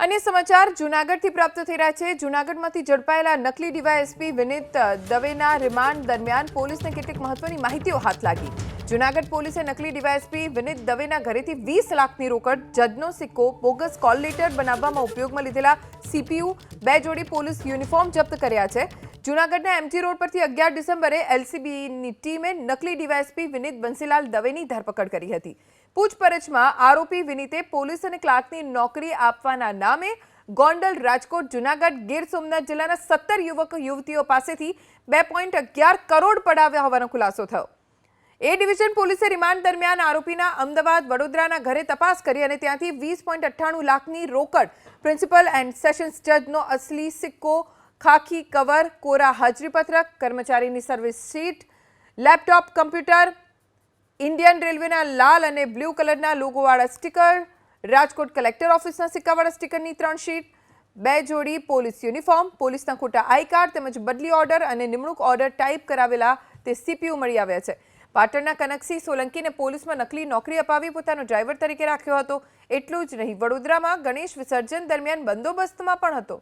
अन्य समाचार जूनागढ़ प्राप्त થઈ રહ્યા છે। જૂનાગઢમાંથી ઝડપાયેલા નકલી ડીવાયએસપી વિનીત દવેના રિમાન્ડ દરમિયાન પોલીસને કેટલીક મહત્વની માહિતીઓ હાથ લાગી। જૂનાગઢ પોલીસે નકલી ડીવાયએસપી વિનીત દવેના ઘરેથી 20 લાખની રોકડ, જજનો સિક્કો, બોગસ કોલ લેટર બનાવવામાં ઉપયોગમાં લીધેલા સીપીયુ, 2 જોડી પોલીસ યુનિફોર્મ જપ્ત કર્યા છે। જૂનાગઢના એમજી રોડ પરથી 11 ડિસેમ્બરે એલસીબીની ટીમે નકલી ડીવાયએસપી વિનીત બંસીલાલ દવેની ધરપકડ કરી હતી। પૂછપરછમાં આરોપી વિનીતે પોલીસ અને ક્લાર્કની નોકરી આપવાના નામે ગોંડલ, રાજકોટ, જૂનાગઢ, ગીર સોમનાથ જિલ્લાના 17 યુવક યુવતીઓ પાસેથી 2.11 કરોડ પડાવ્યા હોવાનો ખુલાસો થયો। એ ડિવિઝન પોલીસે રિમાન્ડ દરમિયાન આરોપીના અમદાવાદ, વડોદરાના ઘરે તપાસ કરી અને ત્યાંથી 20.98 લાખની રોકડ, પ્રિન્સિપલ એન્ડ સેશન્સ જજનો અસલી સિક્કો, ખાખી કવર, કોરા હાજરીપત્રક, કર્મચારીની service sheet, laptop, computer, Indian रेलवेना लाल और ब्लू कलरना लोगोवाड़ा स्टीकर, राजकोट कलेक्टर ऑफिसना सिक्कावाड़ा स्टीकरनी 3 शीट, 2 जोड़ी पोलीस यूनिफॉर्म, पोलीसना खोटा आई कार्ड तेमज बदली ऑर्डर और निमणूक ऑर्डर टाइप करावेला ते सीपीयू मळी आव्या छे। पाटणना कनकसिंह सोलंकीने पोलीसमां नकली नौकरी अपावी पोतानो ड्राइवर तरीके राख्यो हतो। एटલું જ નહીં, વડોદરામાં ગણેશ વિસર્जन दरमियान बंदोबस्तमां पण हतो।